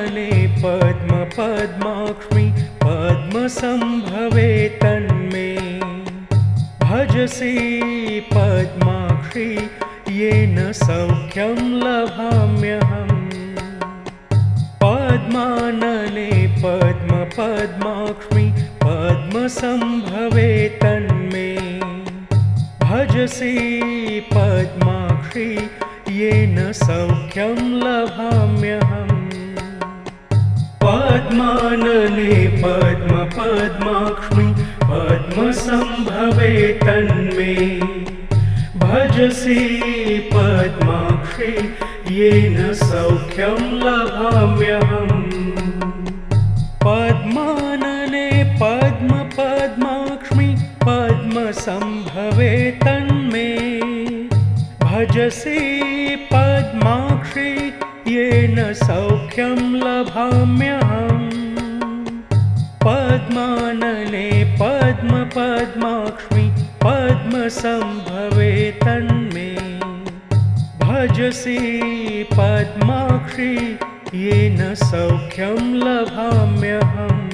पद्मानने पद्म पद्माक्ष्मि पद्मसंभवे तन्मे भजसि पद्माक्षि येन सौख्यं लभाम्यहम्। पद्मानने पद्म पद्माक्ष्मि पद्मसंभवे तन्मे भजसि पद्माक्षि येन सौख्यं लभाम्यहम्। पद्मानने पद्म पद्माक्ष्मि पद्मसंभवे तन्मे भजसि पद्माक्षि येन सौख्यं लभाम्यहम्। पद्मानने पद्म पद्माक्ष्मि पद्मसंभवे तन्मे भजसि पद्माक्षि येन सौख्यं लभाम्यहम्। पद्मानने पद्म पद्माक्ष्मि पद्मसंभवे तन्मे भजसि पद्माक्षि येन सौख्यं लभाम्यहम्।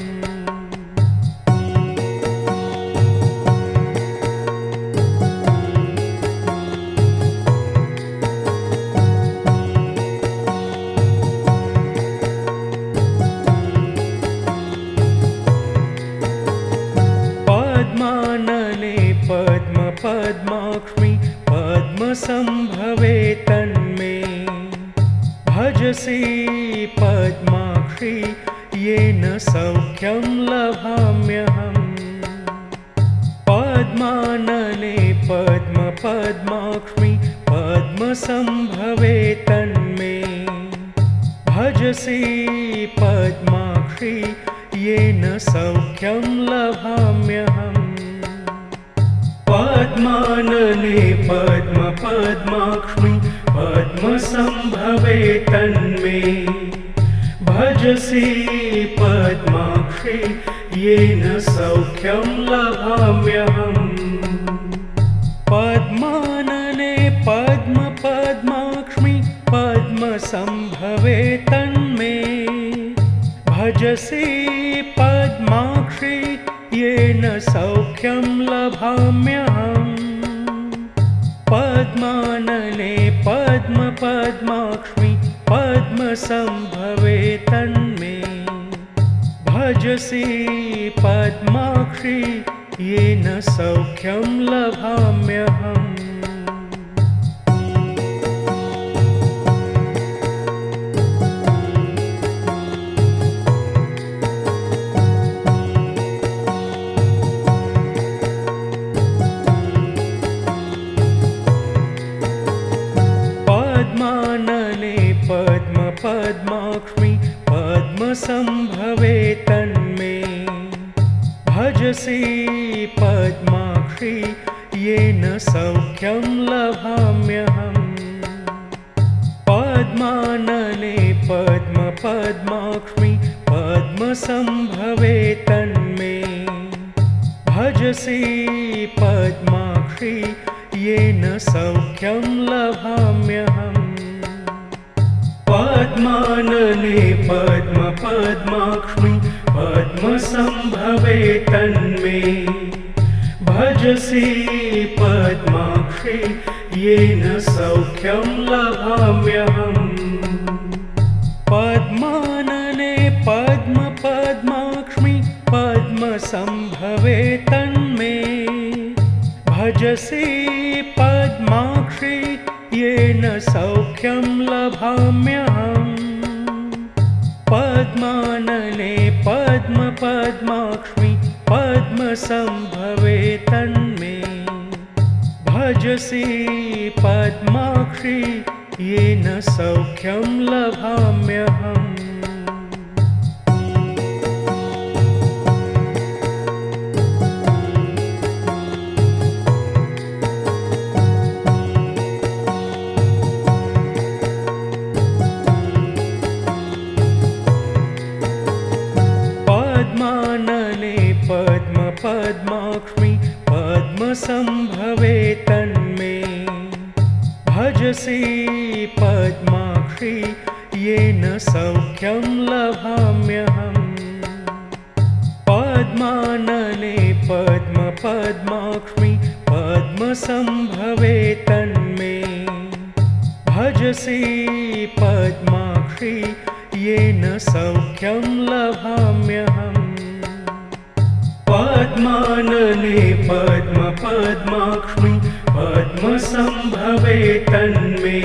पद्मानने पद्म पद्माक्ष्मि पद्मसंभवे तन्मे भजसि पद्माक्षि येन सौख्यं लभाम्यहम्। पद्मानने पद्म पद्माक्ष्मि पद्मसंभवे तन्मे भजसि पद्माक्षि येन सौख्यं लभाम्यहम्। पद्मानने पद्म पद्माक्ष्मि पद्मसंभवे तन्मे भजसि पद्माक्षि येन सौख्यं लभाम्यहम्। पद्मानने पद्म पद्माक्ष्मि पद्मसंभवे तन्मे भजसि पद्माक्षि येन सौख्यं लभाम्यहम्। पद्मानने पद्म पद्माक्ष्मि पद्मसंभवे तन्मे भजसि पद्माक्षि येन सौख्यं लभाम्यहम्। पद्मानने पद्म पद्माक्ष्मि पद्मसंभवे तन्मे भजसि पद्माक्षि येन सौख्यं लभाम्यहम्। पद्मानने पद्म पद्माक्ष्मि पद्मसंभवे तन्मे भजसि पद्माक्षि येन सौख्यं लभाम्यहम्। पद्मानने पद्म पद्माक्ष्मि पद्मसंभवे तन्मे भजसि पद्माक्षि येन सौख्यं लभाम्यहम्। पद्मानने पद्म पद्माक्ष्मि पद्मसंभवे तन्मे भजसि पद्माक्षि येन सौख्यं लभाम्यहम्। पद्मानने पद्म पद्माक्ष्मि पद्मसंभवे तन्मे भजसि पद्माक्षि येन सौख्यं लभाम्यहम्। पद्मानने पद्म पद्माक्ष्मि पद्मसंभवे तन्मे भजसि पद्माक्षि येन सौख्यं लभाम्यहम्। पद्मानने पद्मपद्माक्ष्मि पद्मसम्भवे तन्मे। भजसि पद्माक्षि येन सौख्यं लभाम्यहम्। पद्मानने पद्मपद्माक्ष्मि पद्मसम्भवे तन्मे।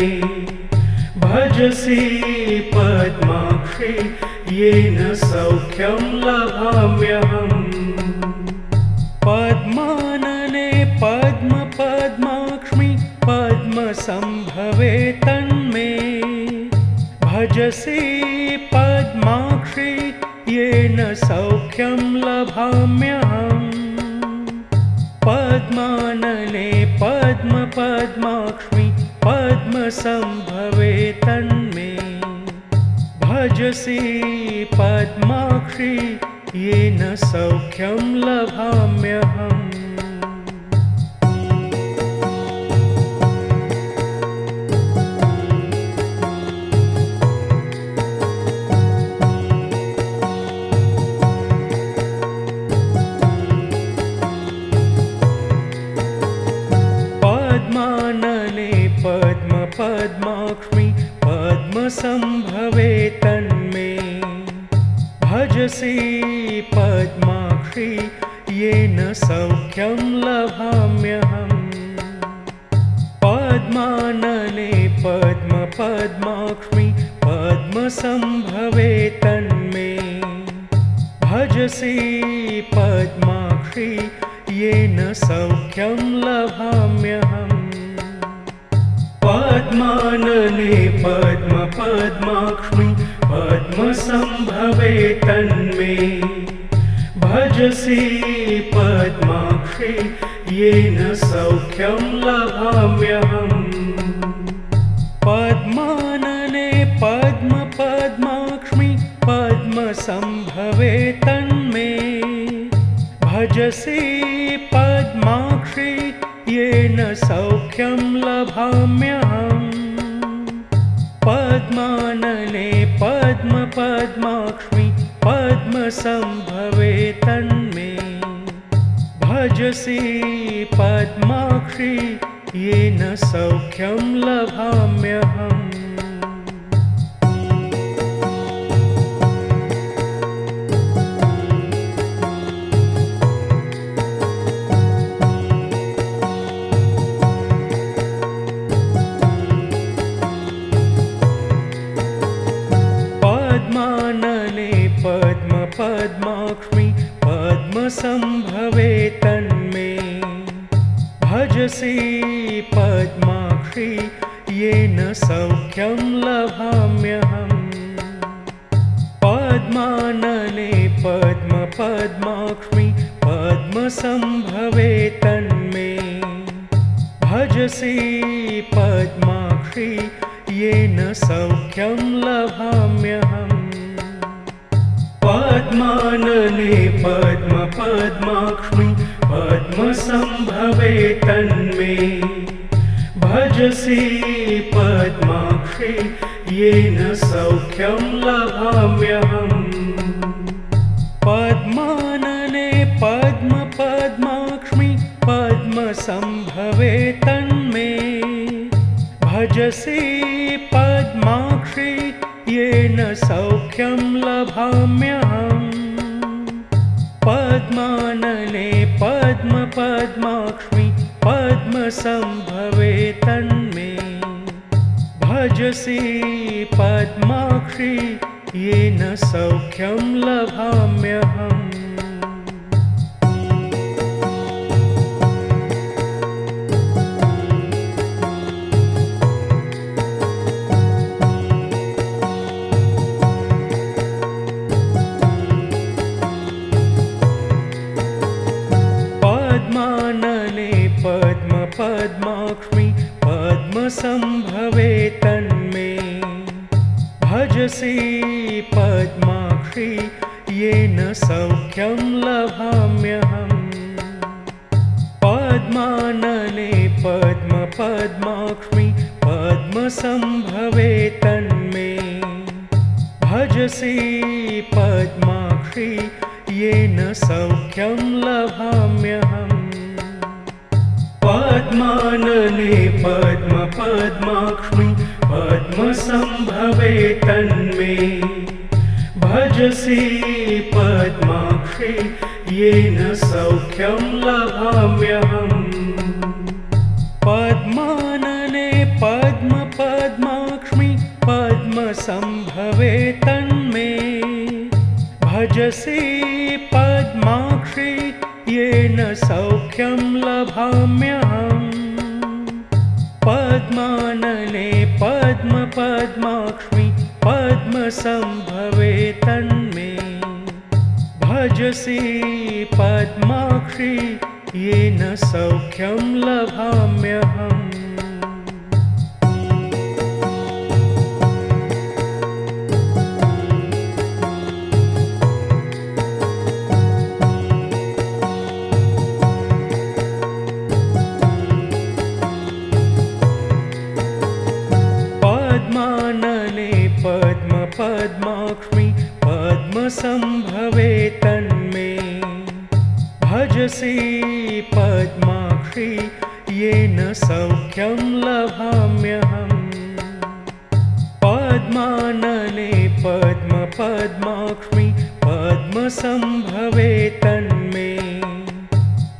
भजसि पद्माक्षि येन सौख्यं लभाम्यहम्। पद्मानने पद्मपद्माक्ष्मि पद्मसम्भवे तन्मे। भजसि पद्माक्षि येन सौख्यं लभाम्यहम्। पद्मानने पद्मपद्माक्ष्मि पद्मसम्भवे तन्मे। भजसि पद्माक्षि येन सौख्यं लभाम्यहम्। पद्मानने पद्मपद्माक्ष्मि पद्मसम्भवे तन्मे। भजसि पद्माक्षि येन सौख्यं लभाम्यहम्। पद्मानने पद्मपद्माक्ष्मि पद्मसम्भवे तन्मे। भजसि पद्माक्षि येन सौख्यं लभाम्यहम्। पद्मानने पद्मपद्माक्ष्मि पद्मसम्भवे तन्मे। भजसि पद्माक्षि येन सौख्यं लभाम्यहम्। पद्मानने पद्मपद्माक्ष्मि पद्मसम्भवे तन्मे। भजसि पद्माक्षि येन सौख्यं लभाम्यहम्। पद्मानने पद्मपद्माक्ष्मि पद्मसम्भवे तन्मे। भजसि पद्माक्षि येन सौख्यं लभाम्यहम्। पद्मानने पद्मपद्माक्ष्मि पद्मसम्भवे तन्मे। भजसि पद्माक्षि येन सौख्यं लभाम्यहम्। पद्मानने पद्मपद्माक्ष्मि पद्मसम्भवे तन्मे। भजसि पद्माक्षि येन सौख्यं लभाम्यहम्। पद्मानने पद्मपद्माक्ष्मि पद्मसम्भवे तन्मे। भजसि पद्माक्षि येन सौख्यं लभाम्यहम्। पद्मानने पद्मपद्माक्ष्मि पद्मसम्भवे तन्मे। भजसि पद्माक्षि येन सौख्यं लभाम्यहम्। पद्मानने पद्मपद्माक्ष्मि पद्मसम्भवे तन्मे। भजसि पद्माक्षि येन सौख्यं लभाम्यहम्। पद्मानने पद्मपद्माक्ष्मि पद्मसम्भवे तन्मे। भजसि पद्माक्षि येन सौख्यं लभाम्यहम्। पद्मानने पद्मपद्माक्ष्मि पद्मसम्भवे तन्मे। भजसि पद्माक्षि येन सौख्यं लभाम्यहम् पद्मानने पद्माक्ष्मि पद्मसंभवे तन्मे भजसि पद्माक्षि येन सौख्यं लभाम्यहम् पद्मानने पद्माक्ष्मि पद्मसंभवे तन्मे भजसि पद्माक्षि येन सौख्यं लभाम्यहम् पद्मानने पद्माक्ष्मि पद्मसंभवे तन्मे भजसि पद्माक्षि येन सौख्यं लभाम्यहम् पद्मानने पद्माक्ष्मि पद्मसंभवे तन्मे भजसि पद्माक्षि येन सौख्यं लभाम्यहम् पद्मानने पद्माक्ष्मि पद्मसंभवे तन्मे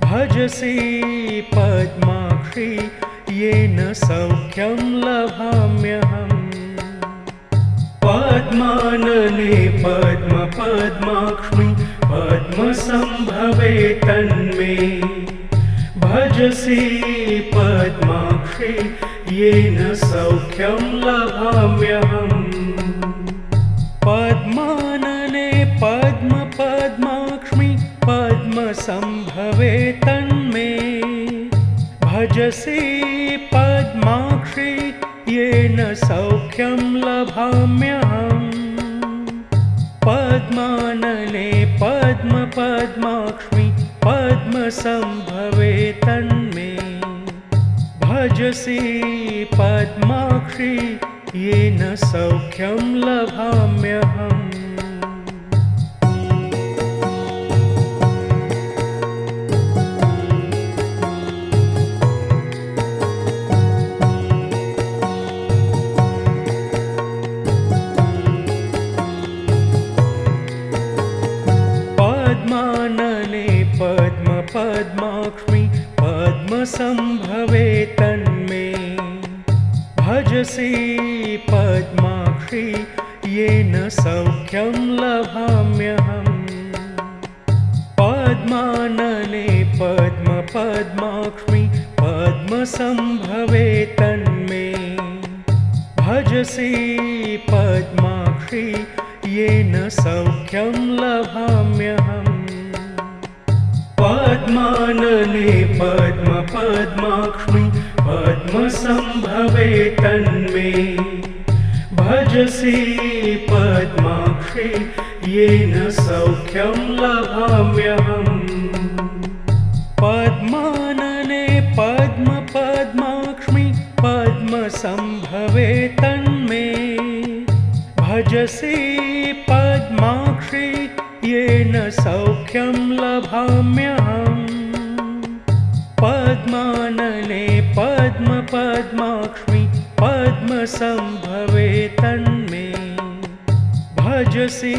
भजसि पद्माक्षि येन सौख्यं लभाम्यहम् पद्मानने पद्माक्ष्मि पद्मसंभवे तन्मे भजसि पद्माक्षि येन सौख्यं लभाम्यहम् पद्मानने पद्माक्ष्मि पद्मसंभवे तन्मे भजसि पद्माक्षि येन सौख्यं लभाम्यहम् पद्मानने पद्माक्ष्मि पद्मसंभवे तन्मे भजसि पद्माक्षि येन सौख्यं लभाम्यहम् पद्मानने पद्माक्ष्मि पद्मसंभवे तन्मे भजसि पद्माक्षि येन सौख्यं लभाम्यहम् पद्मानने पद्माक्ष्मि पद्मसंभवे तन्मे भजसि पद्माक्षि येन सौख्यं लभाम्यहम् पद्मानने पद्माक्ष्मि पद्मसंभवे तन्मे भजसि पद्माक्षि येन सौख्यं लभाम्यहम् पद्मानने पद्माक्ष्मि पद्मसंभवे तन्मे भजसि पद्माक्षि येन सौख्यं लभाम्यहम् पद्मानने पद्माक्ष्मि पद्मसंभवे तन्मे भजसि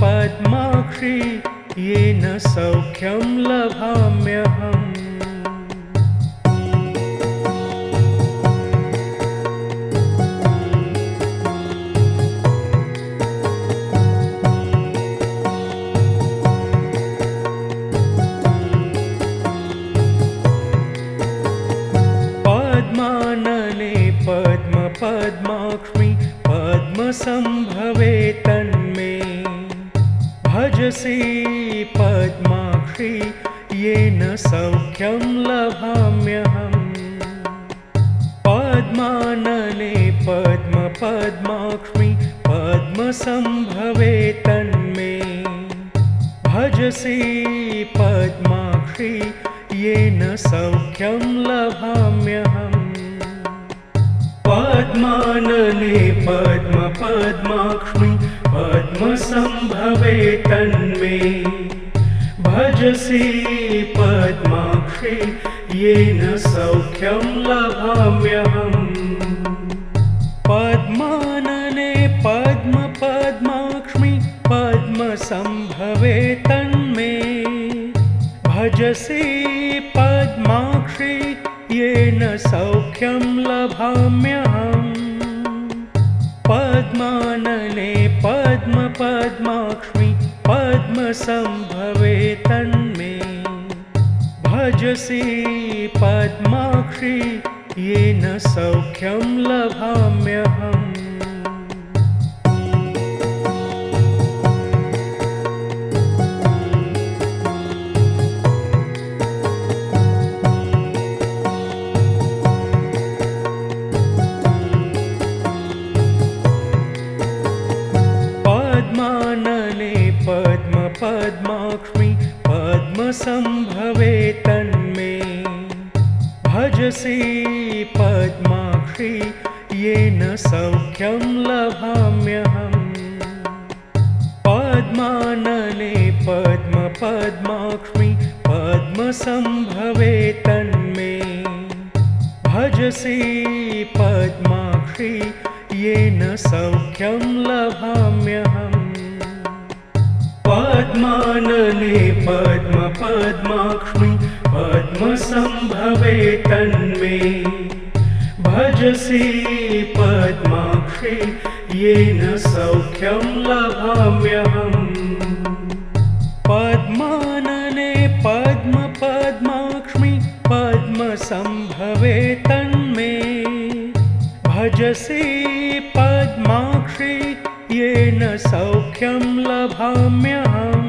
पद्माक्षि येन सौख्यं लभाम्यहम् पद्मानने पद्माक्ष्मि पद्मसंभवे तन्मे भजसि पद्माक्षि येन सौख्यं लभाम्यहम् पद्मानने पद्माक्ष्मि पद्मसंभवे तन्मे भजसि पद्माक्षि येन सौख्यं लभाम्यहम् पद्मानने पद्माक्ष्मि पद्मसम्भवे तन्मे भजसि पद्माक्षि येन सौख्यं लभाम्यहम् पद्मानने पद्मपद्माक्ष्मि पद्मसम्भवे तन्मे भजसि पद्माक्षि येन सौख्यं लभाम्यहम् पद्मानने पद्मपद्माक्ष्मि पद्मसम्भवे तन्मे भजसि पद्माक्षि येन सौख्यं लभाम्यहम् पद्मानने पद्मपद्माक्ष्मि पद्मसम्भवे तन्मे भजसि पद्माक्षि येन सौख्यं लभाम्यहम् पद्मानने पद्मपद्माक्ष्मि पद्मसम्भवे तन्मे भजसि पद्माक्षि येन सौख्यं लभाम्यहम् पद्मानने पद्मपद्माक्ष्मि पद्मसम्भवे तन्मे भजसि पद्माक्षि येन सौख्यं लभाम्यहम् पद्मानने पद्मपद्माक्ष्मि पद्मसम्भवे तन्मे भजसि पद्माक्षि येन सौख्यं लभाम्यहम्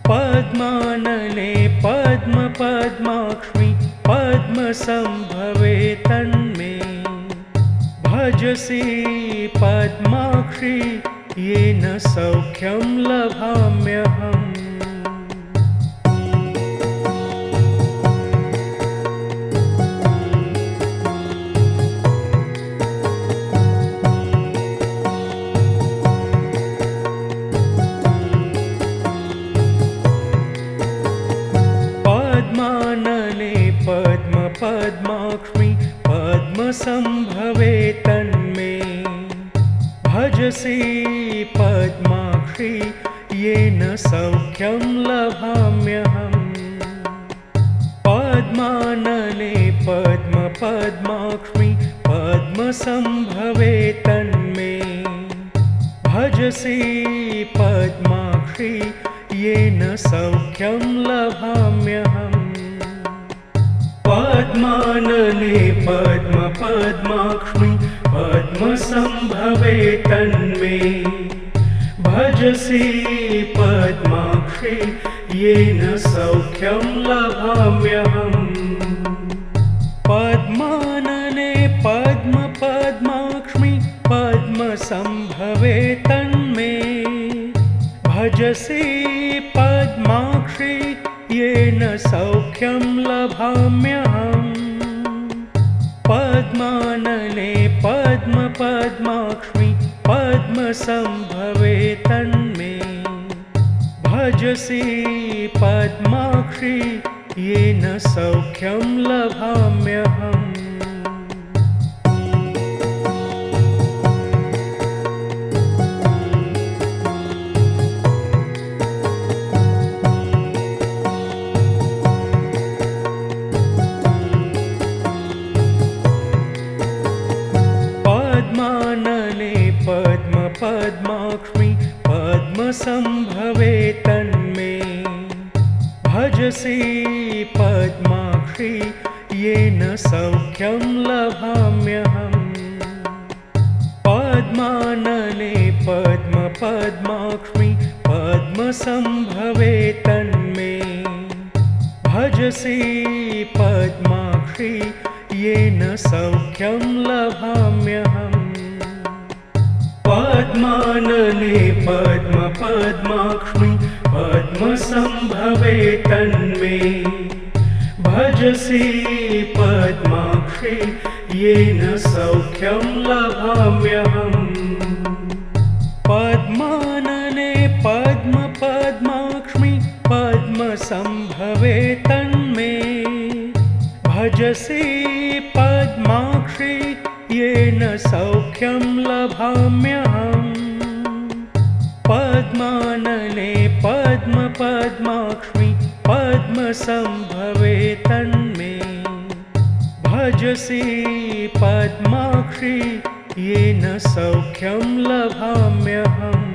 पद्मानने पद्मपद्माक्ष्मि पद्मसम्भवे तन्मे भजसि पद्माक्षि येन सौख्यं लभाम्यहम् पद्मानने पद्मपद्माक्ष्मि पद्मसम्भवे तन्मे भजसि पद्माक्षि येन सौख्यं लभाम्यहम् पद्मानने पद्मपद्माक्ष्मि पद्मसम्भवे तन्मे भजसि पद्माक्षि येन सौख्यं लभाम्यहम् पद्मानने पद्मपद्माक्ष्मि पद्मसम्भवे तन्मे भजसि पद्माक्षि येन सौख्यं लभाम्यहम् पद्मानने पद्मपद्माक्ष्मि पद्मसम्भवे तन्मे भजसि पद्माक्षि येन सौख्यं लभाम्यहम् पद्मानने पद्मपद्माक्ष्मि पद्मसम्भवे तन्मे भजसि पद्माक्षि येन सौख्यं लभाम्यहम् पद्मानने पद्मपद्माक्ष्मि पद्मसम्भवे तन्मे भजसि पद्माक्षि येन सौख्यं लभाम्यहम् पद्मानने पद्मपद्माक्ष्मि पद्मसम्भवे तन्मे भजसि पद्माक्षि येन सौख्यं लभाम्यहम् पद्मानने पद्मपद्माक्ष्मि पद्मसम्भवे तन्मे भजसि पद्माक्षि येन सौख्यं लभाम्यहम् भजसि पद्माक्षि येन सौख्यं लभाम्यहम् पद्मानने पद्मपद्माक्ष्मि पद्मसंभवे तन्मे भजसि पद्माक्षि येन सौख्यं लभाम्यहम्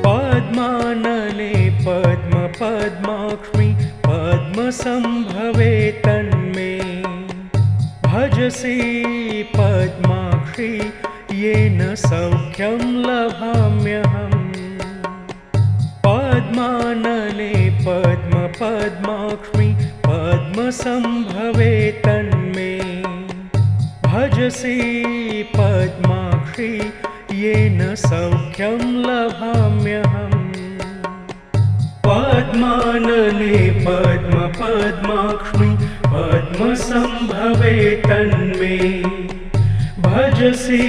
पद्मानने पद्मपद्माक्ष्मि पद्मसंभवे तन्मे भजसि पद्माक्षि येन सौख्यं लभाम्यहम् पद्मानने पद्मपद्माक्ष्मि पद्मसंभवे तन्मे भजसि पद्माक्षि येन सौख्यं लभाम्यहम् पद्मानने पद्मपद्माक्ष्मि पद्मसंभवे तन्मे भजसि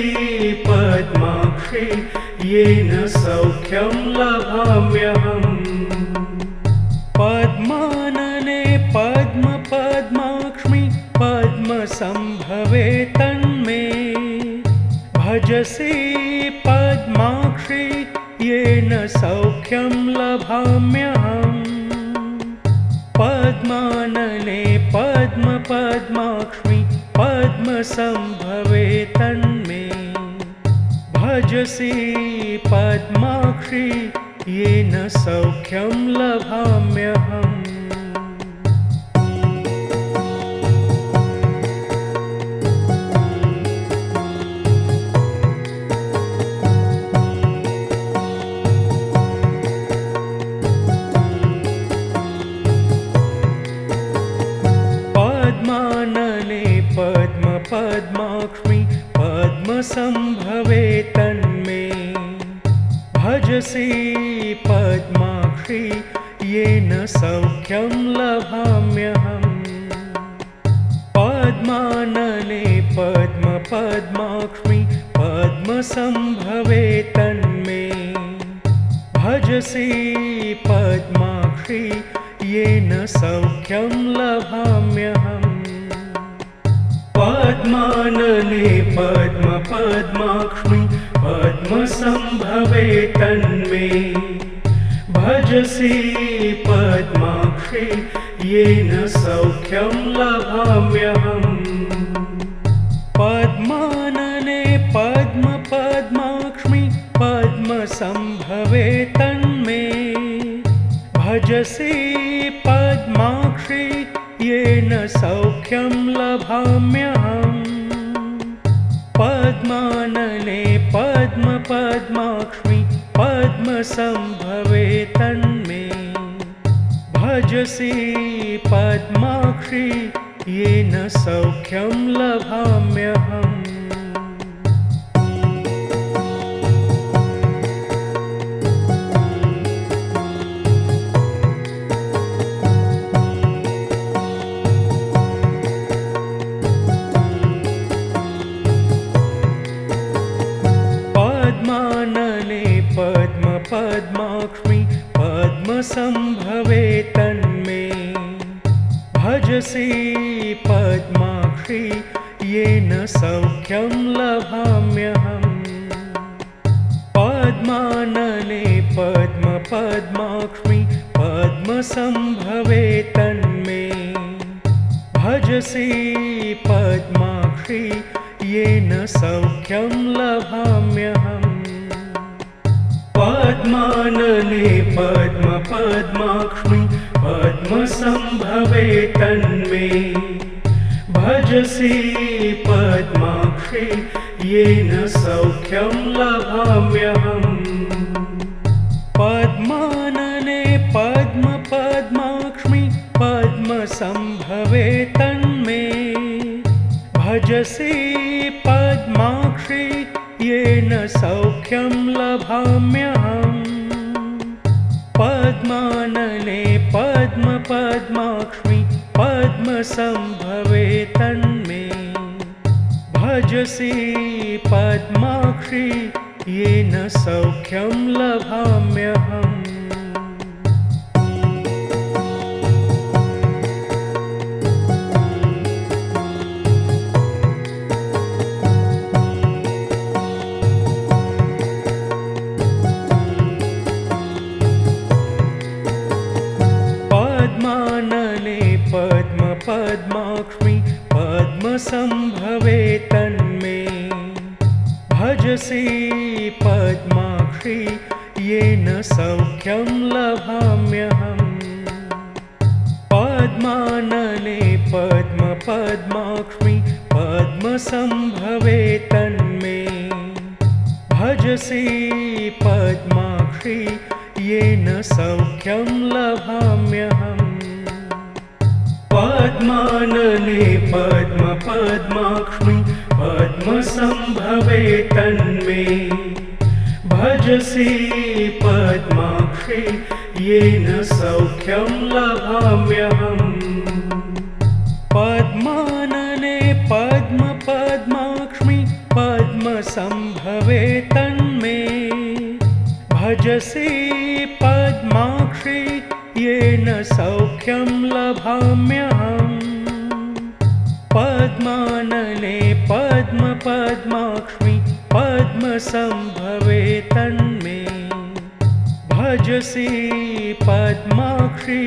पद्माक्षि येन सौख्यं लभाम्यहम् पद्मानने पद्मपद्माक्ष्मि पद्मसंभवे तन्मे भजसि पद्माक्षि येन सौख्यं लभाम्यहम् पद्मानने पद्मपद्माक्ष्मि पद्मसंभवे तन्मे भजसि पद्माक्षि येन सौख्यं लभाम्यहम् पद्मानने पद्मपद्माक्ष्मि पद्मसंभवे तन्मे भजसि पद्माक्षि येन सौख्यं लभाम्यहम् पद्मानने पद्मपद्माक्ष्मि पद्मसंभवे तन्मे भजसि पद्माक्षि येन सौख्यं लभाम्यहम् पद्मानने पद्मपद्माक्ष्मि पद्मसंभवे तन्मे भजसि पद्माक्षि येन सौख्यं लभाम्यहम् पद्मानने पद्मपद्माक्ष्मि पद्मसंभवे तन्मे भजसि पद्माक्षि येन सौख्यं लभाम्यहम् पद्मानने पद्मपद्माक्ष्मि पद्मसंभवे तन्मे भजसि पद्माक्षि येन सौख्यं लभाम्यहम् पद्मानने पद्मपद्माक्ष्मि पद्मसंभवे तन्मे भजसि पद्माक्षि येन सौख्यं लभाम्यहम् पद्मानने पद्मपद्माक्ष्मि पद्मसंभवे तन्मे भजसि पद्माक्षि येन सौख्यं लभाम्यहम् पद्मानने पद्मपद्माक्ष्मि पद्मसंभवे तन्मे भजसि पद्माक्षि येन सौख्यं लभाम्यहम् पद्मानने पद्मपद्माक्ष्मि पद्मसंभवे तन्मे भजसि पद्माक्षि येन सौख्यं लभाम्यहम् पद्मानने पद्मपद्माक्ष्मि पद्मसम्भवे तन्मे भजसि पद्माक्षि येन सौख्यं लभाम्यहम्। पद्मानने पद्मपद्माक्ष्मि पद्मसम्भवे तन्मे भजसि पद्माक्षि येन सौख्यं लभाम्यहम्। पद्मानने पद्मपद्माक्ष्मि पद्मसम्भवे तन्मे भजसि पद्माक्षि येन सौख्यं लभाम्यहम्। पद्मानने पद्मपद्माक्ष्मि पद्मसम्भवे तन्मे भजसि पद्माक्षि येन सौख्यं लभाम्यहम्। पद्मानने पद्मपद्माक्ष्मि पद्मसम्भवे तन्मे भजसि पद्माक्षि येन सौख्यं लभाम्यहम्। पद्मानने पद्मपद्माक्ष्मि पद्मसम्भवे तन्मे भजसि पद्माक्षि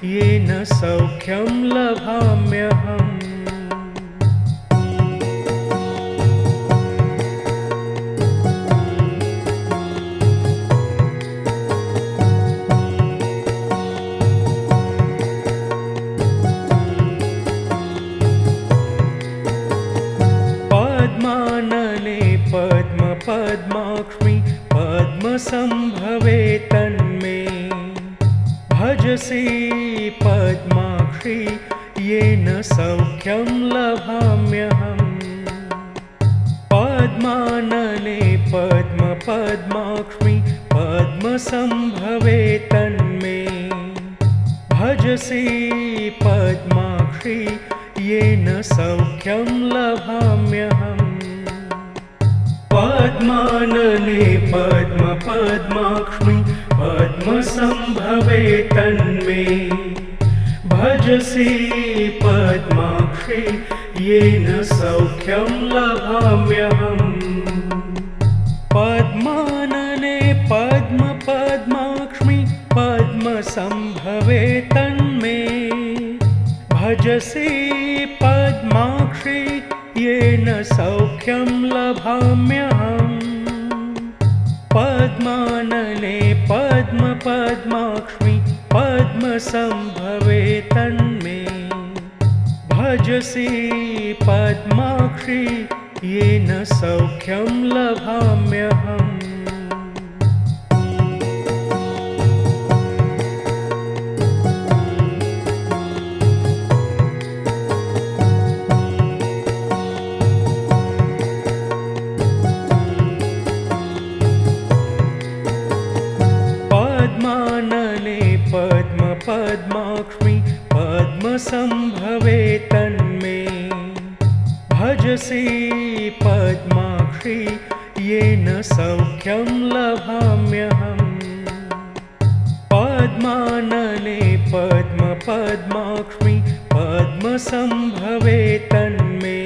येन सौख्यं लभाम्यहम्। पद्मानने पद्मपद्माक्ष्मि पद्मसम्भवे तन्मे भजसि पद्माक्षि येन सौख्यं लभाम्यहम्। पद्मानने पद्मपद्माक्ष्मि पद्मसम्भवे तन्मे भजसि पद्माक्षि येन सौख्यं लभाम्यहम्। पद्मानने पद्मपद्माक्ष्मि पद्मसम्भवे तन्मे भजसि पद्माक्षि येन सौख्यं लभाम्यहम्। पद्मानने पद्मपद्माक्ष्मि पद्मसम्भवे तन्मे भजसि पद्माक्षि येन सौख्यं लभाम्यहम्। पद्मानने पद्मपद्माक्ष्मि पद्मसम्भवे तन्मे भजसि पद्माक्षि येन सौख्यं लभाम्यहम्। पद्मानने पद्मपद्माक्ष्मि पद्मसम्भवे तन्मे भजसि पद्माक्षि येन सौख्यं लभाम्यहम्। पद्मानने पद्मपद्माक्ष्मि पद्मसम्भवे तन्मे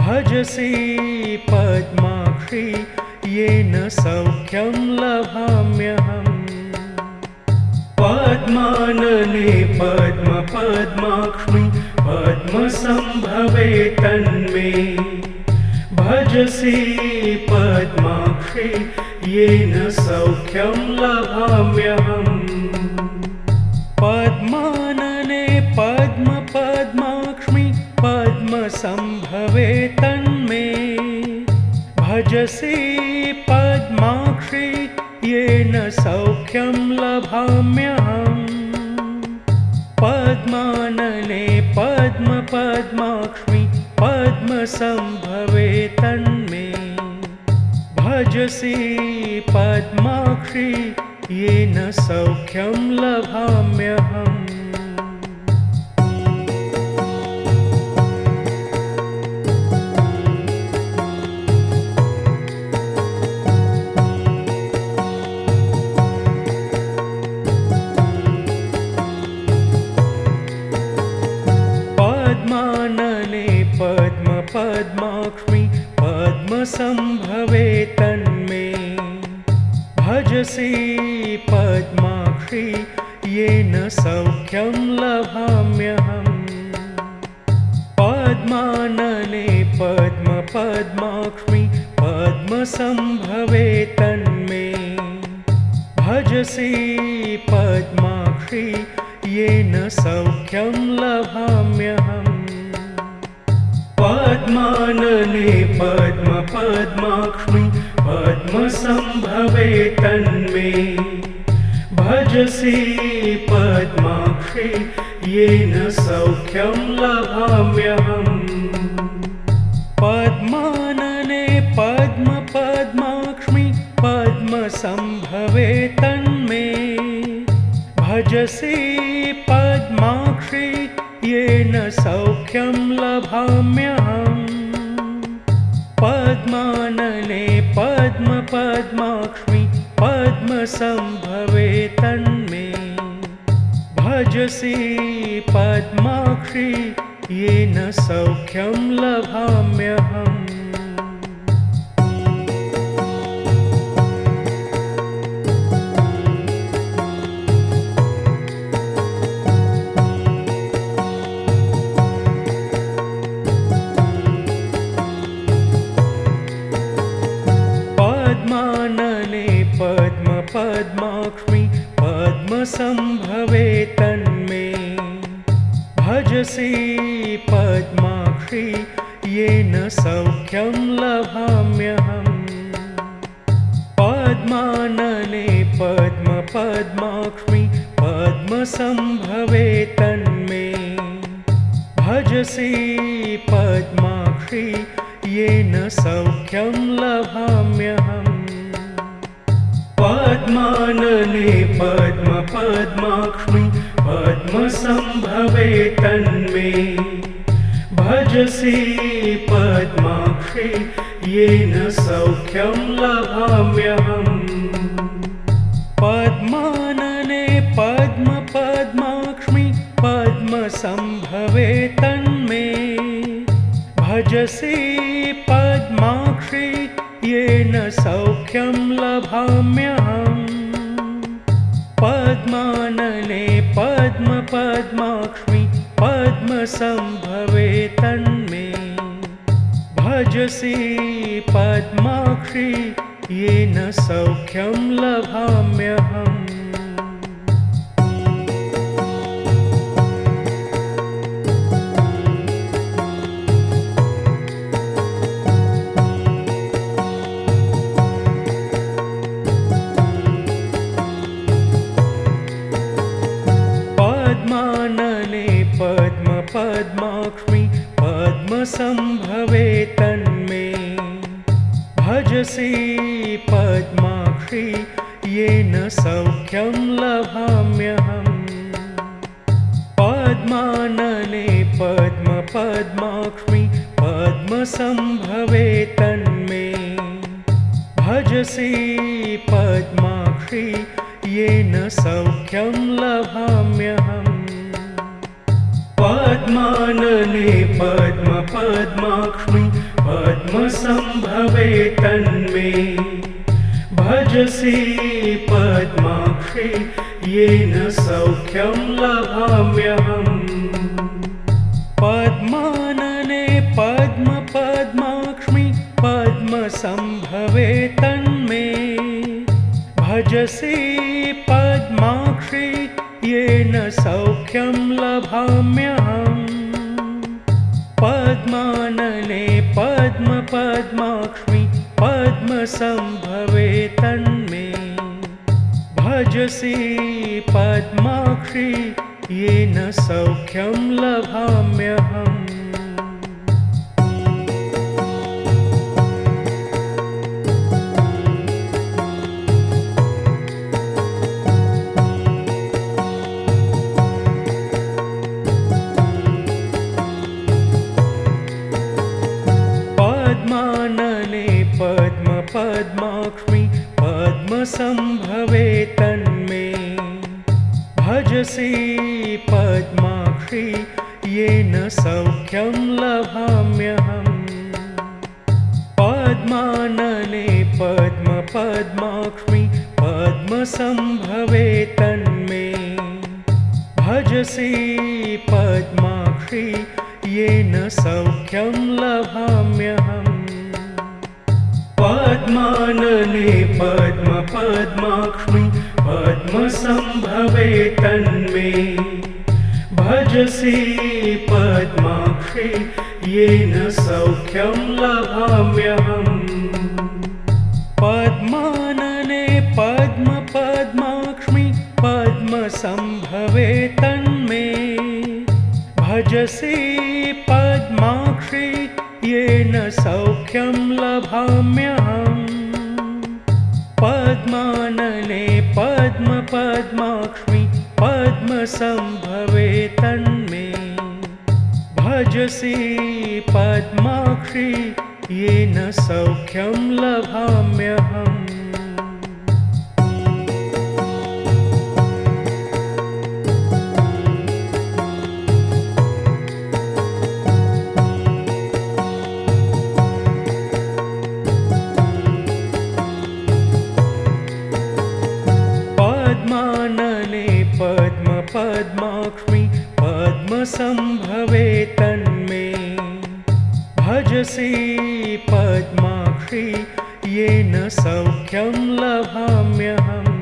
भजसि पद्माक्षि येन सौख्यं लभाम्यहम्। पद्मानने पद्मपद्माक्ष्मि पद्मसम्भवे तन्मे भजसि पद्माक्षि येन सौख्यं लभाम्यहम्। पद्मानने पद्मपद्माक्ष्मि पद्मसम्भवे तन्मे भजसि पद्माक्षि येन सौख्यं लभाम्यहम्। पद्मानने पद्मपद्माक्ष्मि पद्मसम्भवे तन्मे भजसि पद्माक्षि येन सौख्यं लभाम्यहम्। पद्मसम्भवे तन्मे भजसि पद्माक्षि येन सौख्यं लभाम्यहम् पद्मानने पद्मपद्माक्ष्मि पद्मसम्भवे तन्मे भजसि पद्माक्षि येन सौख्यं लभाम्यहम् पद्मानने पद्मपद्माक्ष्मि पद्मसम्भवे तन्मे भजसि पद्माक्षि येन सौख्यं लभाम्यहम् पद्मानने पद्मपद्माक्ष्मि पद्मसम्भवे तन्मे भजसि पद्माक्षि येन सौख्यं लभाम्यहम् पद्मानने पद्मपद्माक्ष्मि पद्मसम्भवे तन्मे भजसि पद्माक्षि येन सौख्यं लभाम्यहम् पद्मानने पद्मपद्माक्ष्मि पद्मसम्भवे तन्मे भजसि पद्माक्षि येन सौख्यं लभाम्यहम् पद्मानने पद्मपद्माक्ष्मि पद्मसम्भवे तन्मे भजसि पद्माक्षि येन सौख्यं लभाम्यहम् पद्मानने पद्मपद्माक्ष्मि पद्मसम्भवे तन्मे भजसि पद्माक्षि येन सौख्यं लभाम्यहम् पद्मानने पद्मपद्माक्ष्मि पद्मसम्भवे तन्मे भजसि पद्माक्षि येन सौख्यं लभाम्यहम् पद्मानने पद्मपद्माक्ष्मि पद्मसम्भवे तन्मे भजसि पद्माक्षि येन सौख्यं लभाम्यहम् पद्मानने पद्मपद्माक्ष्मि पद्मसम्भवे तन्मे भजसि पद्माक्षि येन सौख्यं लभाम्यहम् पद्मानने पद्मपद्माक्ष्मि पद्मसम्भवे तन्मे भजसि पद्माक्षि येन सौख्यं लभाम्यहम् पद्मानने पद्मपद्माक्ष्मि पद्मसम्भवे तन्मे भजसि पद्माक्षि येन सौख्यं लभाम्यहम् पद्मानने पद्मपद्माक्ष्मि पद्मसम्भवे तन्मे भजसि पद्माक्षि येन सौख्यं लभाम्यहम् पद्मानने पद्मपद्माक्ष्मि पद्मसम्भवे तन्मे भजसि पद्माक्षि येन सौख्यं लभाम्यहम् पद्मानने पद्मपद्माक्ष्मि पद्मसम्भवे तन्मे भजसि पद्माक्षि येन सौख्यं लभाम्यहम् पद्मानने पद्मपद्माक्ष्मि पद्मसम्भवे तन्मे भजसि पद्माक्षि येन सौख्यं लभाम्यहम् पद्मानने पद्मपद्माक्ष्मि पद्मसम्भवे तन्मे भजसि पद्माक्षि येन सौख्यं लभाम्यहम् पद्मानने पद्मपद्माक्ष्मि पद्मसम्भवे तन्मे भजसि पद्माक्षि येन सौख्यं लभाम्यहम् पद्मानने पद्मपद्माक्ष्मि पद्मसम्भवे तन्मे भजसि पद्माक्षि येन सौख्यं लभाम्यहम् पद्मानने पद्मपद्माक्ष्मि पद्मसम्भवे तन्मे भजसि पद्माक्षि येन सौख्यं लभाम्यहम्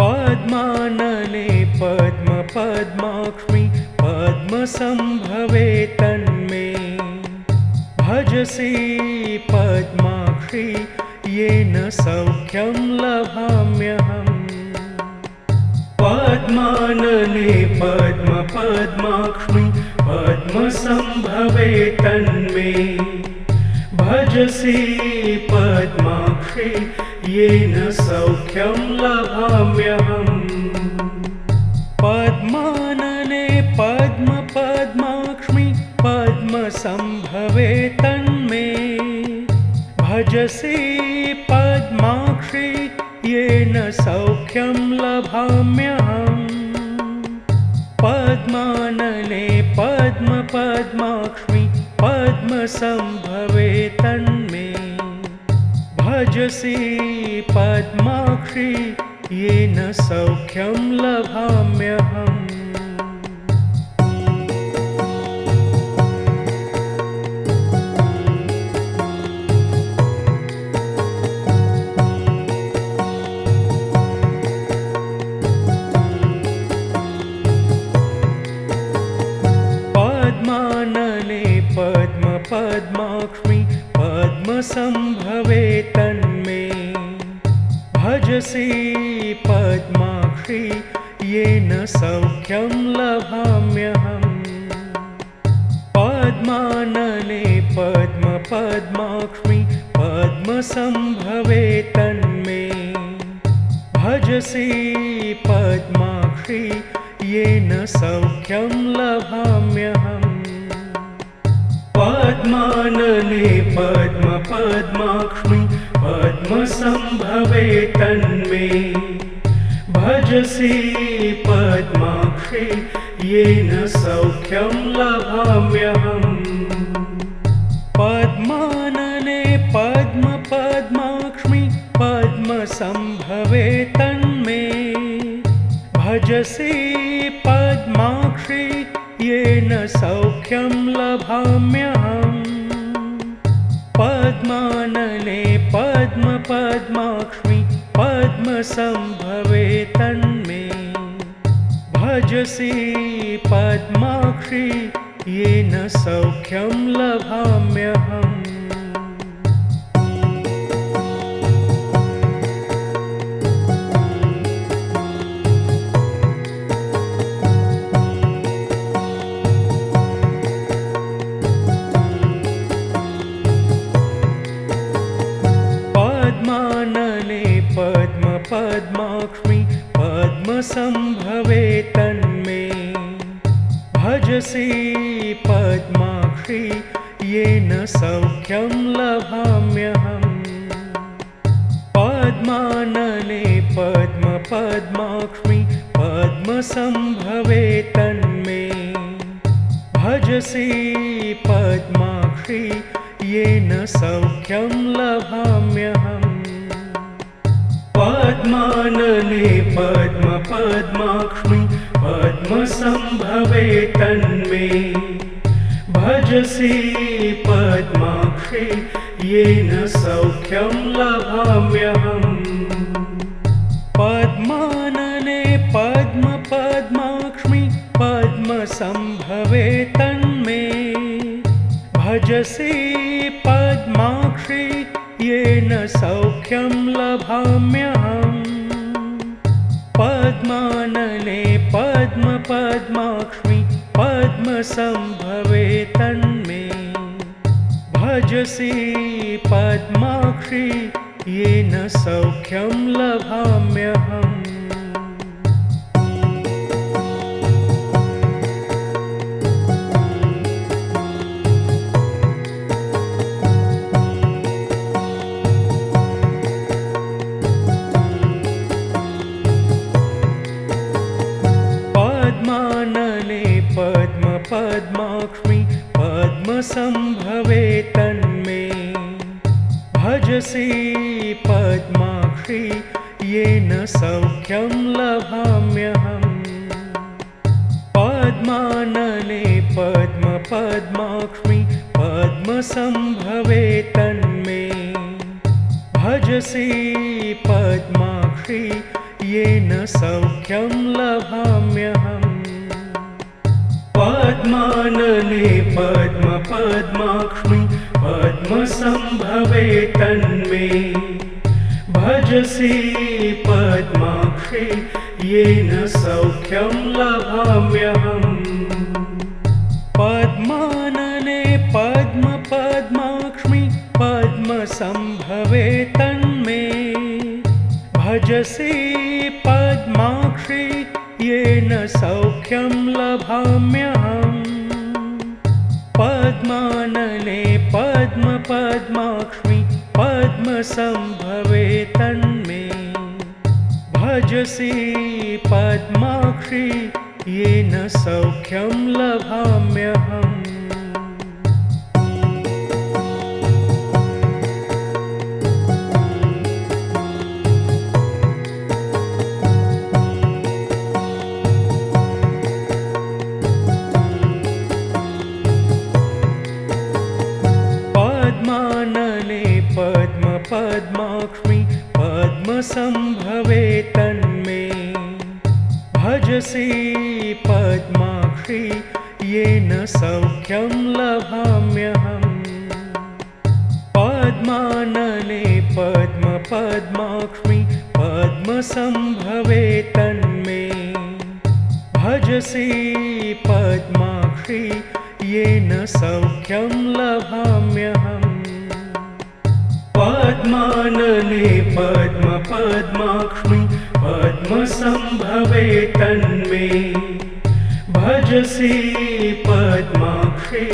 पद्मानने पद्मपद्माक्ष्मि पद्मसम्भवे तन्मे भजसि पद्माक्षि येन सौख्यं लभाम्यहम् पद्मानने पद्मपद्माक्ष्मि पद्मसम्भवे तन्मे भजसि पद्माक्षि येन सौख्यं लभाम्यहम् पद्मानने पद्मपद्माक्ष्मि पद्मसम्भवे तन्मे भजसि पद्माक्षि येन सौख्यं लभाम्यहम् पद्मानने पद्मपद्माक्ष्मि पद्मसम्भवे तन्मे भजसि पद्माक्षि येन सौख्यं लभाम्यहम् पद्मानने पद्मपद्माक्ष्मि पद्मसम्भवे तन्मे भजसि पद्माक्षि येन सौख्यं लभाम्यहम् पद्मानने पद्मपद्माक्ष्मि पद्मसम्भवे तन्मे भजसि पद्माक्षि येन सौख्यं लभाम्यहम् पद्मानने पद्मपद्माक्ष्मि पद्मसम्भवे तन्मे भजसि पद्माक्षि येन सौख्यं लभाम्यहम् पद्मानने पद्मपद्माक्ष्मि पद्मसम्भवे तन्मे भजसि पद्माक्षि येन सौख्यं लभाम्यहम् पद्मानने पद्मपद्माक्ष्मि पद्मसम्भवे तन्मे भजसि पद्माक्षि येन सौख्यं लभाम्यहम् पद्मानने पद्मपद्माक्ष्मि पद्मसम्भवे तन्मे भजसि पद्माक्षि येन सौख्यं लभाम्यहम् पद्मानने पद्मपद्माक्ष्मि पद्मसम्भवे तन्मे भजसि पद्माक्षि येन सौख्यं लभाम्यहम्। पद्मानने पद्मपद्माक्ष्मि पद्मसम्भवे तन्मे भजसि पद्माक्षि येन सौख्यं लभाम्यहम्। पद्मानने पद्मपद्माक्ष्मि पद्मसम्भवे तन्मे भजसि पद्माक्षि येन सौख्यं लभाम्यहम्। पद्मानने पद्मपद्माक्ष्मि पद्मसम्भवे तन्मे भजसि पद्माक्षि येन सौख्यं लभाम्यहम्। पद्मानने पद्मपद्माक्ष्मि पद्मसम्भवे तन्मे भजसि पद्माक्षि येन सौख्यं लभाम्यहम्। पद्मानने पद्मपद्माक्ष्मि पद्मसम्भवे तन्मे भजसि पद्माक्षि येन सौख्यं लभाम्यहम्। पद्मानने पद्मपद्माक्ष्मि पद्मसम्भवे तन्मे भजसि पद्माक्षि येन सौख्यं लभाम्यहम्। पद्मानने पद्मपद्माक्ष्मि पद्मसम्भवे तन्मे भजसि पद्माक्षि येन सौख्यं लभाम्यहम्। पद्मानने पद्मपद्माक्ष्मि पद्मसम्भवे तन्मे भजसि पद्माक्षि येन सौख्यं लभाम्यहम्। पद्मानने पद्मपद्माक्ष्मि पद्मसम्भवे तन्मे भजसि पद्माक्षि येन सौख्यं लभाम्यहम्। पद्मानने पद्मपद्माक्ष्मि पद्मसम्भवे तन्मे भजसि पद्माक्षि येन सौख्यं लभाम्यहम्। पद्मानने पद्मपद्माक्ष्मि पद्मसम्भवे तन्मे भजसि पद्माक्षि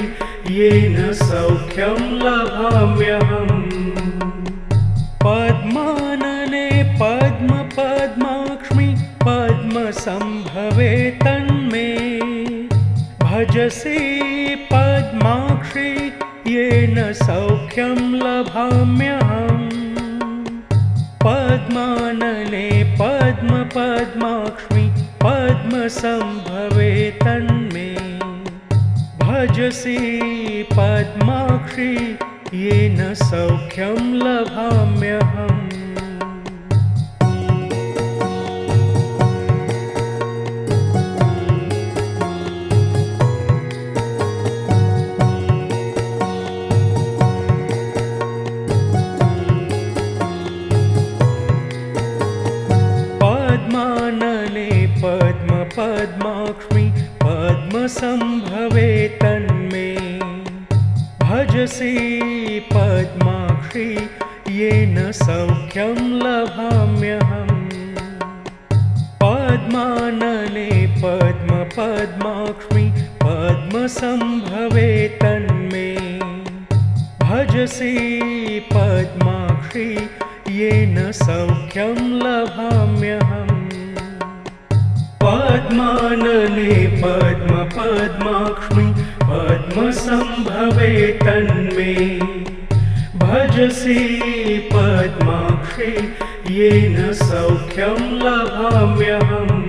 येन सौख्यं लभाम्यहम्। पद्मानने पद्मपद्माक्ष्मि पद्मसम्भवे तन्मे भजसि पद्माक्षि येन सौख्यं लभाम्यहम्। पद्मानने पद्मपद्माक्ष्मि पद्मसम्भवे तन्मे भजसि पद्माक्षि येन सौख्यं लभाम्यहम्। पद्मानने पद्मपद्माक्ष्मि पद्मसम्भवे तन्मे भजसि पद्माक्षि येन सौख्यं लभाम्यहम्। पद्मानने पद्मपद्माक्ष्मि पद्मसम्भवे तन्मे भजसि पद्माक्षि येन सौख्यं लभाम्यहम्। पद्मानने पद्मपद्माक्ष्मि पद्मसम्भवे तन्मे भजसि पद्माक्षि येन सौख्यं लभाम्यहम्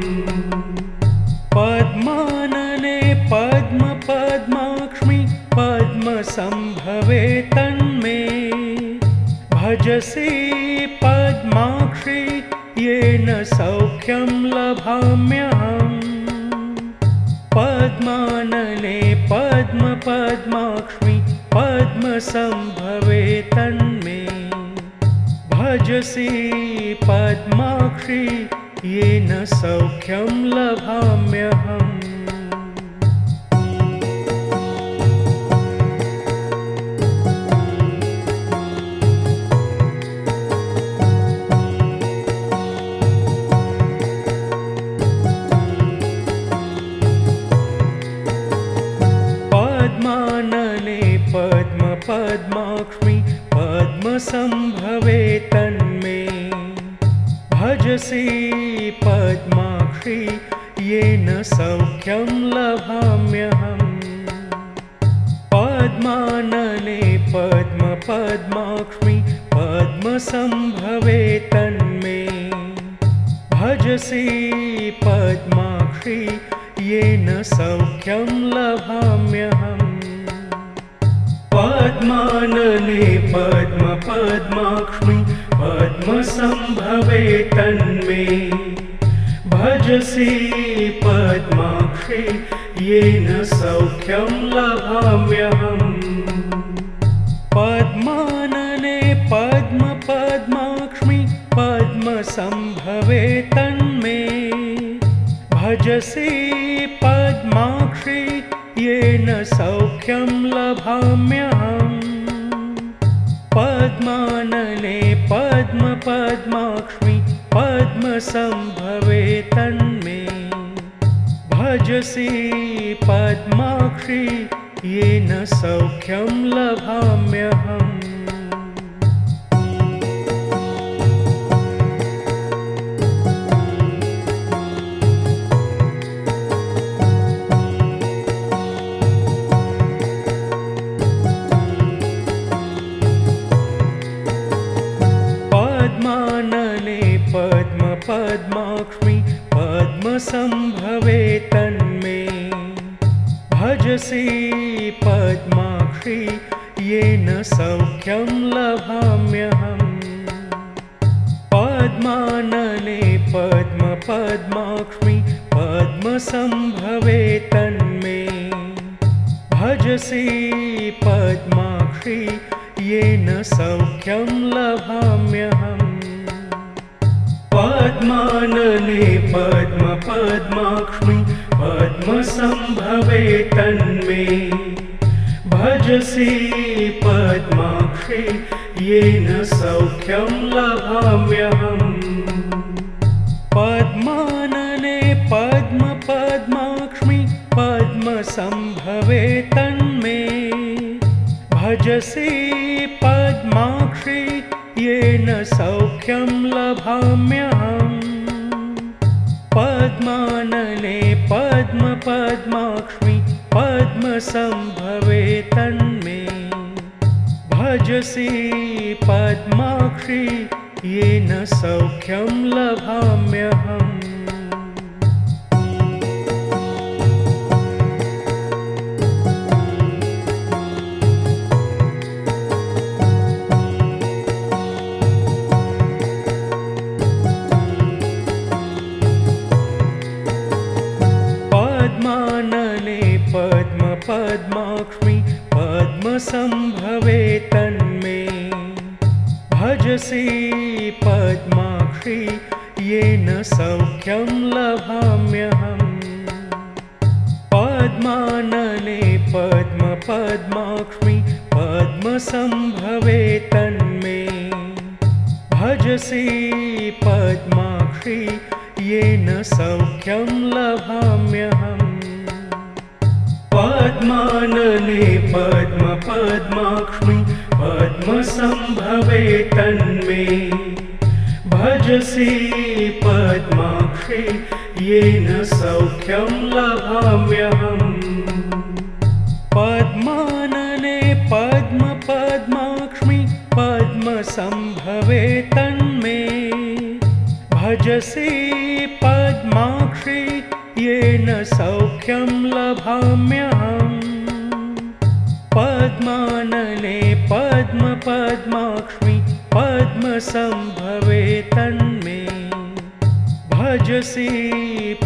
पद्मानने पद्मपद्माक्ष्मि पद्मसम्भवे तन्मे भजसि पद्माक्षि येन सौख्यं लभाम्यहम् पद्मानने पद्मपद्माक्ष्मि पद्मसम्भवे तन्मे भजसि पद्माक्षि येन सौख्यं लभाम्यहम् पद्मानने पद्मपद्माक्ष्मि पद्मसम्भवे तन्मे भजसि पद्माक्षि येन सौख्यं लभाम्यहम् पद्मानने पद्मपद्माक्ष्मि पद्मसम्भवे तन्मे भजसि पद्माक्षि येन सौख्यं लभाम्यहम् पद्मानने पद्मपद्माक्ष्मि पद्मसम्भवे तन्मे भजसि पद्माक्षि येन सौख्यं लभाम्यहम् पद्मानने पद्मपद्माक्ष्मि पद्मसम्भवे तन्मे भजसि पद्माक्षि येन सौख्यं लभाम्यहम् पद्मानने पद्मपद्माक्ष्मि पद्मसम्भवे तन्मे भजसि पद्माक्षि येन सौख्यं लभाम्यहम् पद्मानने पद्मपद्माक्ष्मि पद्मसम्भवे तन्मे भजसि पद्माक्षि येन सौख्यं लभाम्यहम् पद्मानने पद्मपद्माक्ष्मि पद्मसम्भवे तन्मे भजसि पद्माक्षि येन सौख्यं लभाम्यहम् पद्मानने पद्मपद्माक्ष्मि पद्मसम्भवे तन्मे भजसि पद्माक्षि येन सौख्यं लभाम्यहम् पद्मानने पद्मपद्माक्ष्मि पद्मसम्भवे तन्मे भजसि पद्माक्षि येन सौख्यं लभाम्यहम् पद्मानने पद्मपद्माक्ष्मि पद्मसम्भवे तन्मे भजसि पद्माक्षि येन सौख्यं लभाम्यहम् पद्मानने पद्मपद्माक्ष्मि पद्मसम्भवे तन्मे भजसि पद्माक्षि येन सौख्यं लभाम्यहम् पद्मानने पद्मपद्माक्ष्मि पद्मसम्भवे तन्मे भजसि पद्माक्षि येन सौख्यं लभाम्यहम् पद्मानने पद्मपद्माक्ष्मि पद्मसम्भवे तन्मे भजसि पद्माक्षि येन सौख्यं लभाम्यहम् पद्मानने पद्मपद्माक्ष्मि पद्मसम्भवे तन्मे भजसि पद्माक्षि येन सौख्यं लभाम्यहम् पद्मानने पद्मपद्माक्ष्मि पद्मसम्भवे तन्मे भजसि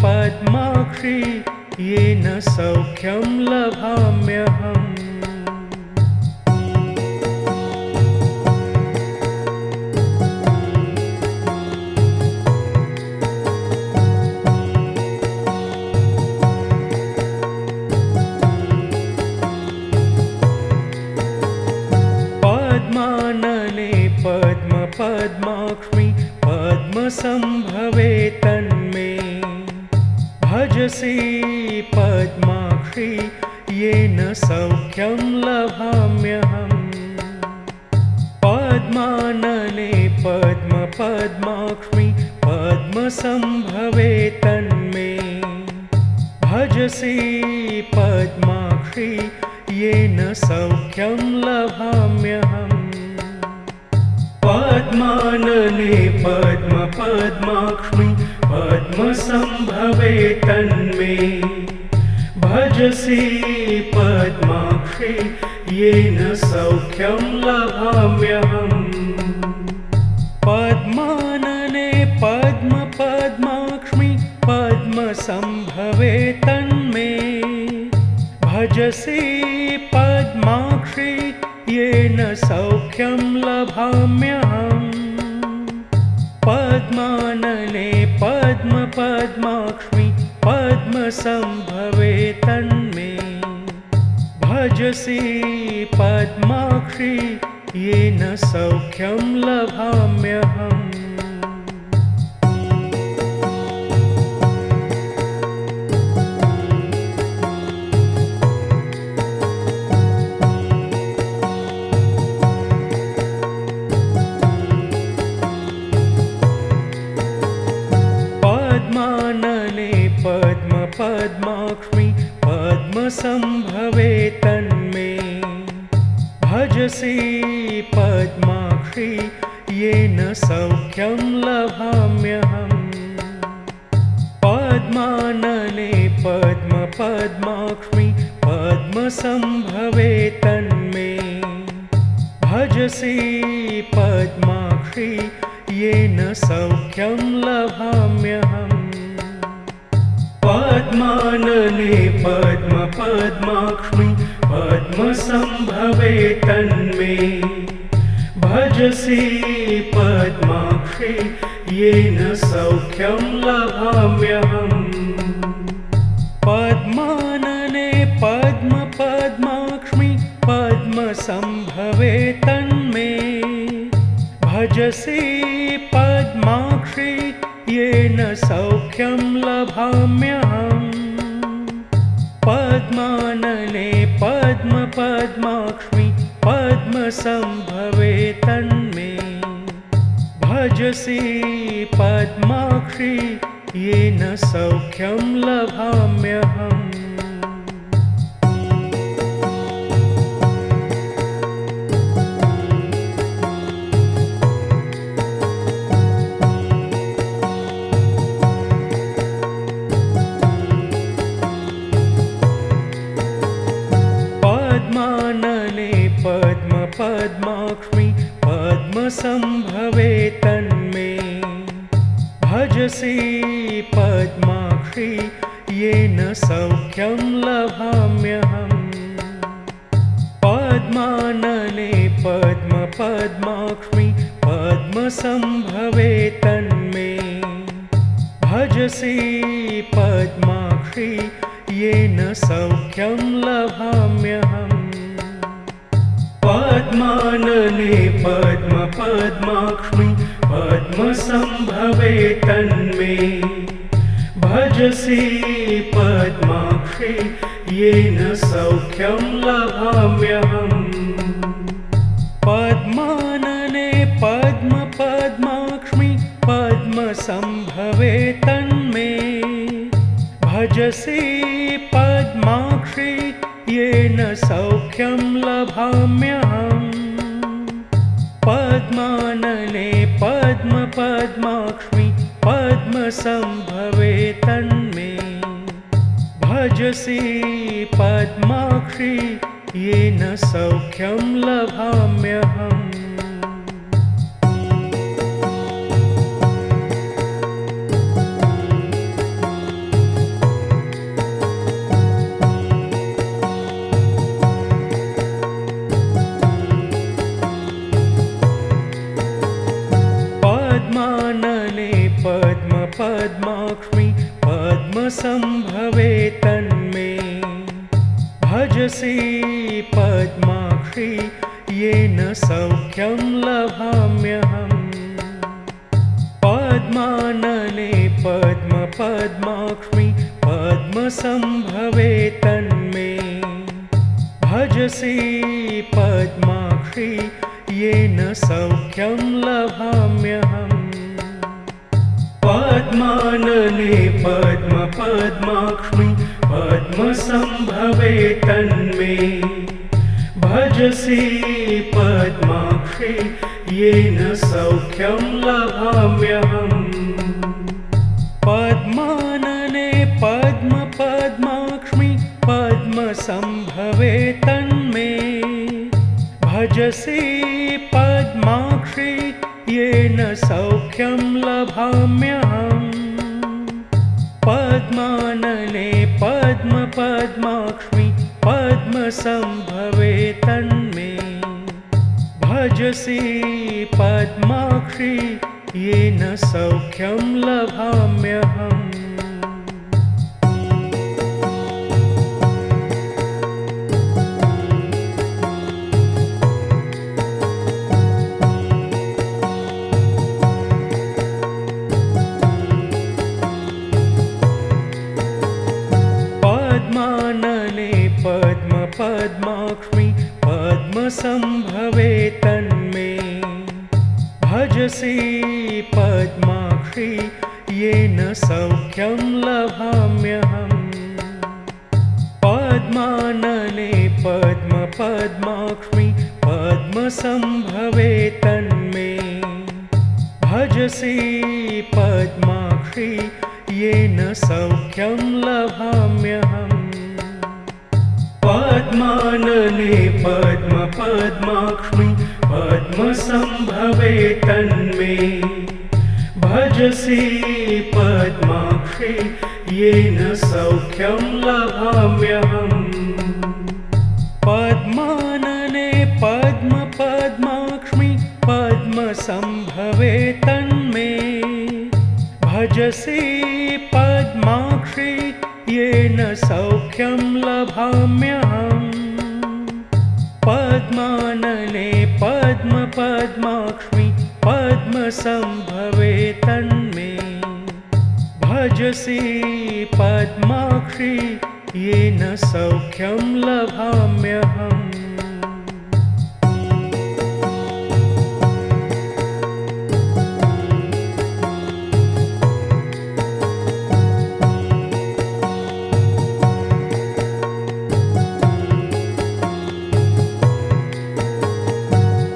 पद्माक्षि येन सौख्यं लभाम्यहम् पद्मानने पद्मपद्माक्ष्मि पद्मसम्भवे तन्मे भजसि पद्माक्षि येन सौख्यं लभाम्यहम् पद्मानने पद्मपद्माक्ष्मि पद्मसम्भवे तन्मे भजसि पद्माक्षि येन सौख्यं लभाम्यहम् पद्मानने पद्मपद्माक्ष्मि पद्मसम्भवे तन्मे भजसि पद्माक्षि येन सौख्यं लभाम्यहम् पद्मानने पद्मपद्माक्ष्मि पद्मसम्भवे तन्मे भजसि पद्माक्षि येन सौख्यं लभाम्यहम् पद्मानने पद्मपद्माक्ष्मि पद्मसम्भवे तन्मे भजसि पद्माक्षि येन सौख्यं लभाम्यहम् पद्मानने पद्मपद्माक्ष्मि पद्मसम्भवे तन्मे भजसि पद्माक्षि येन सौख्यं लभाम्यहम् पद्मानने पद्मपद्माक्ष्मि पद्मसम्भवे तन्मे भजसि पद्माक्षि येन सौख्यं लभाम्यहम् पद्मानने पद्मपद्माक्ष्मि पद्मसम्भवे तन्मे भजसि पद्माक्षि येन सौख्यं लभाम्यहम् पद्मानने पद्मपद्माक्ष्मि पद्मसम्भवे तन्मे भजसि पद्माक्षि येन सौख्यं लभाम्यहम् पद्मानने पद्मपद्माक्ष्मि पद्मसम्भवे तन्मे भजसि पद्माक्षि येन सौख्यं लभाम्यहम् पद्मानने पद्मपद्माक्ष्मि पद्मसम्भवे तन्मे भजसि पद्माक्षि येन सौख्यं लभाम्यहम् पद्मानने पद्मपद्माक्ष्मि पद्मसम्भवे तन्मे भजसि पद्माक्षि येन सौख्यं लभाम्यहम् पद्मानने पद्मपद्माक्ष्मि पद्मसम्भवे तन्मे भजसि पद्माक्षि येन सौख्यं लभाम्यहम् पद्मानने पद्मपद्माक्ष्मि पद्मसम्भवे तन्मे भजसि पद्माक्षि येन सौख्यं लभाम्यहम् पद्मानने पद्मपद्माक्ष्मि पद्मसम्भवे तन्मे भजसि पद्माक्षि येन सौख्यं लभाम्यहम्। पद्मानने पद्मपद्माक्ष्मि पद्मसम्भवे तन्मे भजसि पद्माक्षि येन सौख्यं लभाम्यहम्। पद्मानने पद्मपद्माक्ष्मि पद्मसम्भवे तन्मे भजसि पद्माक्षि येन सौख्यं लभाम्यहम्। पद्मानने पद्मपद्माक्ष्मि पद्मसम्भवे तन्मे भजसि पद्माक्षि येन सौख्यं लभाम्यहम्। पद्मानने पद्मपद्माक्ष्मि पद्मसम्भवे तन्मे भजसि पद्माक्षि येन सौख्यं लभाम्यहम्। पद्मानने पद्मपद्माक्ष्मि पद्मसम्भवे तन्मे भजसि पद्माक्षि येन सौख्यं लभाम्यहम्। पद्मानने पद्मपद्माक्ष्मि पद्मसम्भवे तन्मे भजसि पद्माक्षि येन सौख्यं लभाम्यहम्। पद्मानने पद्मपद्माक्ष्मि पद्मसम्भवे तन्मे भजसि पद्माक्षि येन सौख्यं लभाम्यहम्। पद्मानने पद्मपद्माक्ष्मि पद्मसम्भवे तन्मे भजसि पद्माक्षि येन सौख्यं लभाम्यहम्। पद्मानने पद्मपद्माक्ष्मि पद्मसम्भवे तन्मे भजसि पद्माक्षि येन सौख्यं लभाम्यहम्। पद्मानने पद्मपद्माक्ष्मि पद्मसम्भवे तन्मे भजसि पद्माक्षि येन सौख्यं लभाम्यहम्।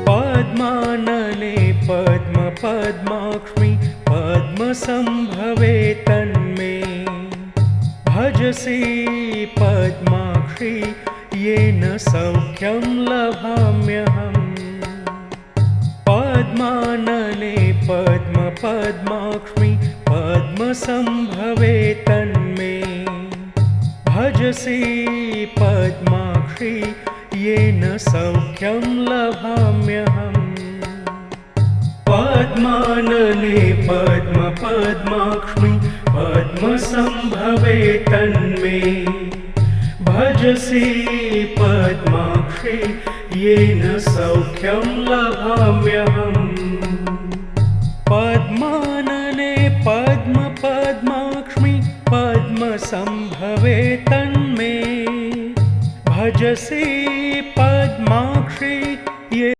पद्मानने पद्मपद्माक्ष्मि पद्मसम्भवे तन्मे भजसि पद्माक्षि येन सौख्यं लभाम्यहम्। पद्मानने पद्मपद्माक्ष्मि पद्मसम्भवे तन्मे भजसि पद्माक्षि येन सौख्यं लभाम्यहम्। पद्मानने पद्मपद्माक्ष्मि पद्मसम्भवे तन्मे भजसि पद्माक्षि येन सौख्यं लभाम्यहम्। पद्मानने पद्मपद्माक्ष्मि पद्मसम्भवे तन्मे भजसि पद्माक्षि